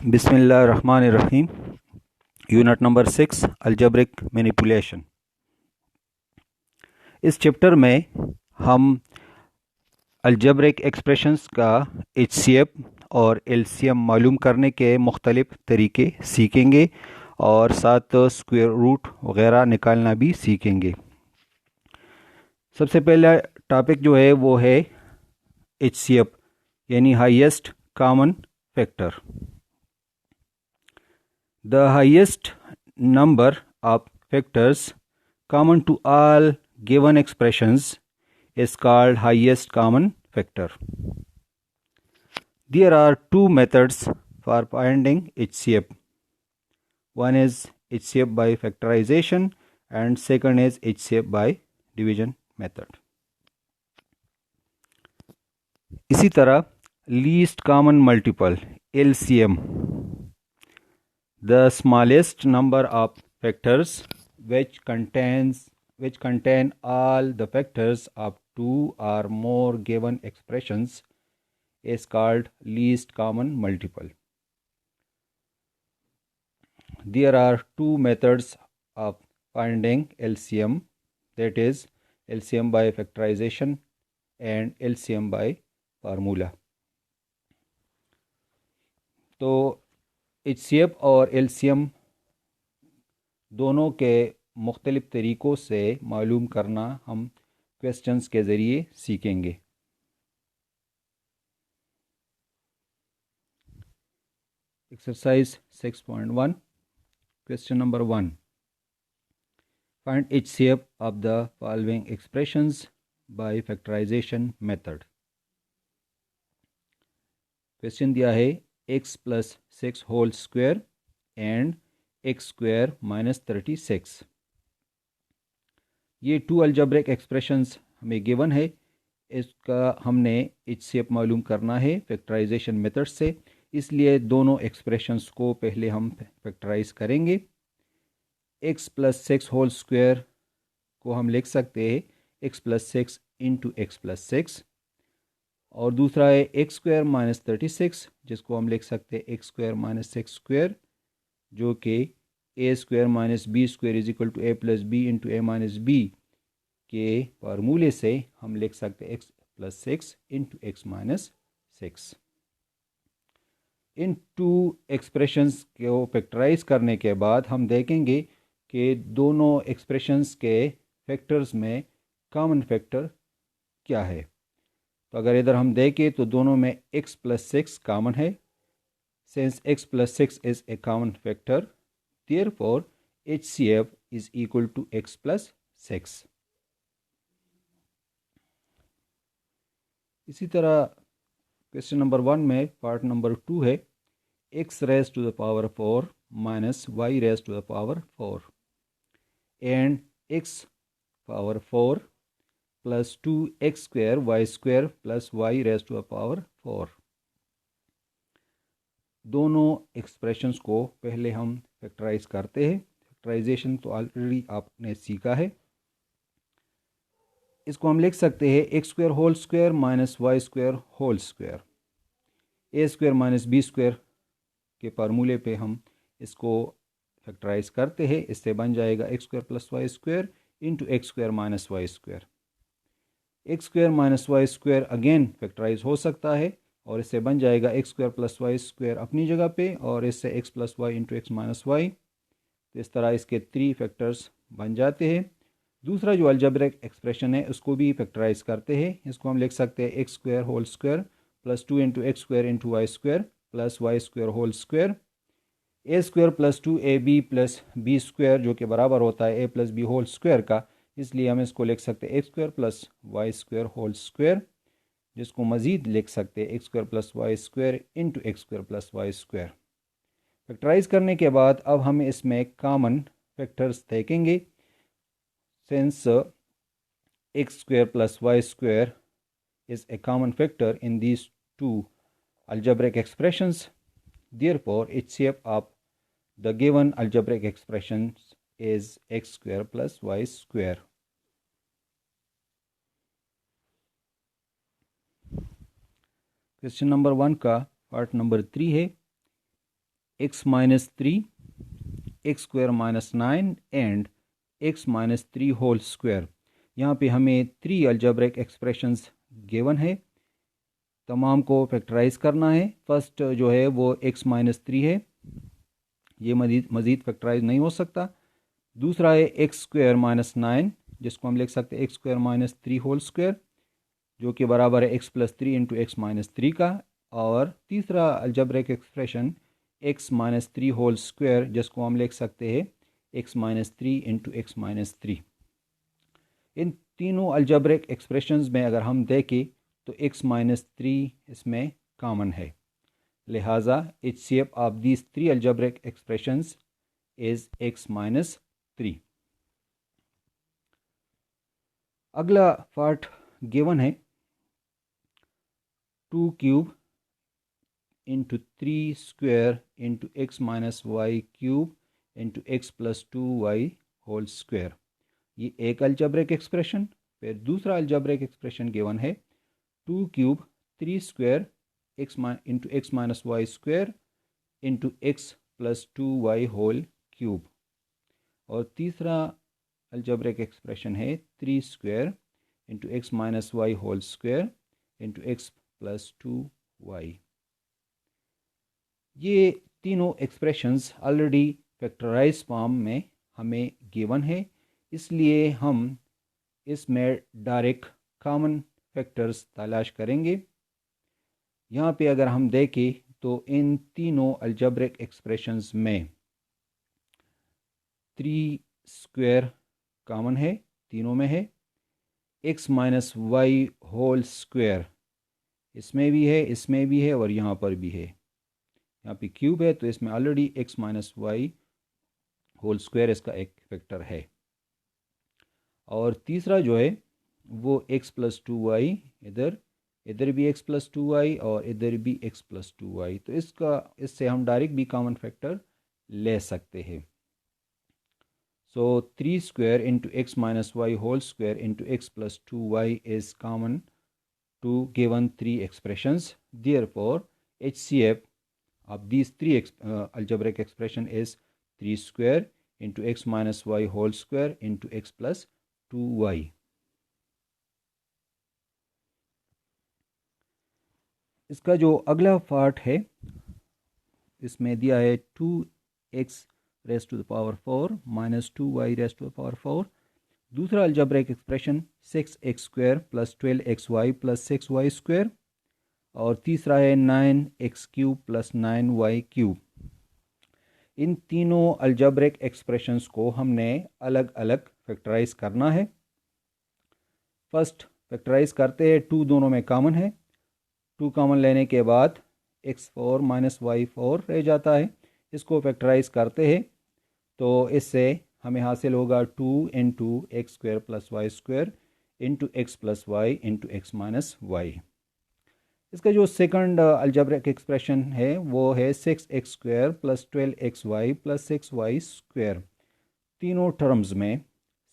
बिस्मिल्लाहिर्रहमानिर्रहीम। Unit number 6 algebraic manipulation. इस chapter में हम अलजेब्रिक एक्सप्रेशंस का एचसीएफ और एलसीएम मालूम करने के मुख्तलिफ तरीके सीखेंगे और साथ स्क्वायर रूट वगैरह निकालना भी सीखेंगे। सबसे पहला टॉपिक जो है वो है एचसीएफ यानी highest common factor. The highest number of factors common to all given expressions is called highest common factor. There are two methods for finding HCF. One is HCF by factorization and second is HCF by division method. इसी तरह least common multiple LCM, the smallest number of factors which contain all the factors of two or more given expressions is called least common multiple. There are two methods of finding LCM, that is LCM by factorization and LCM by formula. तो HCF और LCM दोनों के मुख्तलिफ तरीक़ों से मालूम करना हम क्वेश्चंस के ज़रिए सीखेंगे। Exercise 6.1 question number 1, find HCF of the following expressions by factorization method. Question दिया है x plus 6 whole square and x square minus 36। ये टू अलजेब्रिक एक्सप्रेशंस हमें गिवन है। इसका हमने HCF मालूम करना है फैक्टराइजेशन मेथड से, इसलिए दोनों एक्सप्रेशंस को पहले हम फैक्टराइज करेंगे। x प्लस 6 होल स्क्वायर को हम लिख सकते हैं x plus 6 into x plus 6, और दूसरा है एक्स स्क्वायर माइनस 36 जिसको हम लिख सकते हैं एक्स स्क्वायर माइनस 6 स्क्वायर, जो कि A square minus B square is equal to A plus B into A minus B के फार्मूले से हम लिख सकते हैं X plus 6 into x minus 6। इन टू एक्सप्रेशंस को फैक्टराइज करने के बाद हम देखेंगे कि दोनों एक्सप्रेशंस के फैक्टर्स में कॉमन फैक्टर क्या है। तो अगर इधर हम देखें तो दोनों में x प्लस 6 कॉमन है। Since x plus 6 is a common factor, therefore HCF is equal to x plus 6। इसी तरह क्वेश्चन नंबर 1 में पार्ट नंबर 2 है x raise to the power 4 minus y raise to the power 4 and x power 4 plus 2x square y square plus y raise to the power 4। दोनों expressions को पहले हम factorise करते हैं। Factorisation तो already आपने सीखा है। इसको हम लिख सकते हैं x square whole square minus Y square whole square. A square minus B square के फार्मूले पे हम इसको फैक्टराइज करते हैं। इससे बन जाएगा x square plus Y square into x square minus Y square. X square minus Y square again factorize हो सकता है और इससे बन जाएगा x square plus Y square अपनी जगह पे और इससे x plus y into x minus y. तो इस तरह इसके 3 फैक्टर्स बन जाते हैं। दूसरा जो अलजेब्रिक एक्सप्रेशन है उसको भी फैक्टराइज करते हैं। इसको हम लिख सकते हैं x square whole square plus 2 into x square into Y square plus Y square whole square. A square plus 2ab plus B square जो कि बराबर होता है A plus B whole square का, इसलिए हम इसको लिख सकते हैं x square plus Y square whole square, जिसको मज़ीद लिख सकते हैं x square plus Y square into x square plus Y square. Factorise करने के बाद अब हम इसमें कॉमन फैक्टर्स देखेंगे। Since x square plus Y square is a common factor in these two algebraic expressions, therefore HCF of the given algebraic expressions is x square plus y square. Question number 1 का part number 3 है x minus 3, x square minus 9 and x minus 3 whole square। यहाँ पे हमें 3 algebraic expressions given है, तमाम को factorise करना है। फर्स्ट जो है वो x माइनस 3 है, ये मज़ीद फैक्टराइज नहीं हो सकता। दूसरा है एक्स स्क्वायर माइनस 9, जिसको हम लिख सकते हैं x square minus 3 whole square, जो कि बराबर है x plus 3 into x minus 3 का। और तीसरा algebraic expression x minus 3 whole square, जिसको हम लिख सकते हैं x minus 3 into x minus 3। इन तीनों अलजेब्रिक एक्सप्रेशंस में अगर हम देखें तो एक्स माइनस 3 इसमें कॉमन है, लिहाजा HCF of these 3 algebraic expressions is x minus 3। अगला पार्ट गिवन है 2 cube into 3 square into x minus y cube into x plus 2y whole square. ये एक अलजेब्रिक एक्सप्रेशन। फिर दूसरा अलजेब्रिक एक्सप्रेशन गिवन है 2 cube 3 square into x minus Y square into x plus 2y whole cube. और तीसरा algebraic expression है 3 square into x minus y whole square into x plus 2y। ये तीनों expressions already factorise form में हमें given है, इसलिए हम इसमें डायरेक्ट कॉमन फैक्टर्स तलाश करेंगे। यहाँ पे अगर हम देखें तो इन तीनों अलजेब्रिक एक्सप्रेशंस में 3 स्क्वायर कॉमन है, तीनों में है। X minus y whole square इसमें भी है, इसमें भी है और यहाँ पर भी है। यहाँ पे क्यूब है तो इसमें already x minus y whole square इसका एक फैक्टर है। और तीसरा जो है वो एक्स प्लस 2y, इधर भी एक्स प्लस 2y और इधर भी एक्स प्लस 2y, तो इससे हम डायरेक्ट भी कॉमन फैक्टर ले सकते हैं। So 3 square into x minus y whole square into x plus 2y is common to given 3 expressions. Therefore, HCF of these 3 algebraic expression is 3 square into x minus y whole square into x plus 2y. इसका जो अगला part है इसमें दिया है 2x raised to the power 4 minus 2y raised to the power 4। दूसरा algebraic expression 6x square plus 12xy plus 6y square. और तीसरा है 9x cube plus 9y cube. इन तीनों अलजेब्रिक एक्सप्रेशंस को हमने अलग अलग फैक्टराइज करना है। फर्स्ट फैक्टराइज करते हैं, 2 दोनों में कॉमन है, 2 कॉमन लेने के बाद x4 माइनस y4 रह जाता है। इसको फैक्टराइज करते हैं तो इससे हमें हासिल होगा 2 into x square plus Y square into x plus y into x minus y. इसका जो सेकंड अलजेब्रिक एक्सप्रेशन है वो है 6x square plus 12xy plus 6y square. तीनों टर्म्स में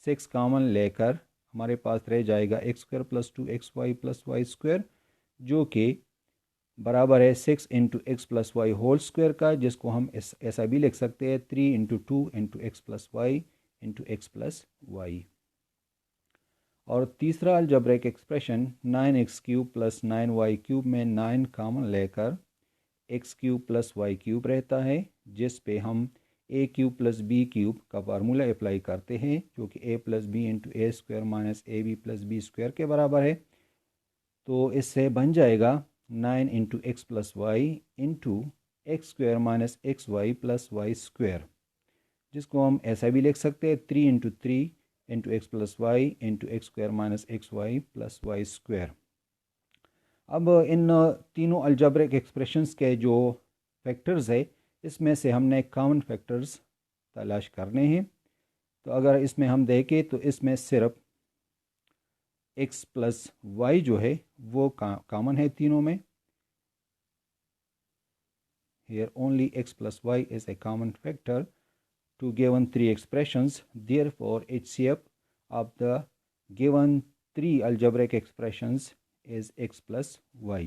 6 कॉमन लेकर हमारे पास रह जाएगा x square plus 2xy plus Y square, जो कि बराबर है 6 into x plus y whole square का, जिसको हम ऐसा भी लिख सकते हैं 3 into 2 into x plus y into x plus y. और तीसरा algebraic expression 9x cube plus 9y cube में 9 कॉमन लेकर x cube plus y cube रहता है, जिस पे हम a cube plus b cube का फार्मूला अप्लाई करते हैं, जो कि a plus B into a square minus a b plus B square के बराबर है। तो इससे बन जाएगा 9 into x plus y into x square minus x y plus Y square, जिसको हम ऐसा भी लिख सकते हैं 3 into 3 into x plus y into x square minus x y plus Y square. अब इन तीनों अलजेब्रिक एक्सप्रेशंस के जो फैक्टर्स है इसमें से हमने कॉमन फैक्टर्स तलाश करने हैं। तो अगर इसमें हम देखें तो इसमें सिर्फ x प्लस वाई जो है वो कॉमन है तीनों में। Here only x plus y is a common factor to given 3 expressions. Therefore, HCF of the given 3 algebraic expressions is x plus y.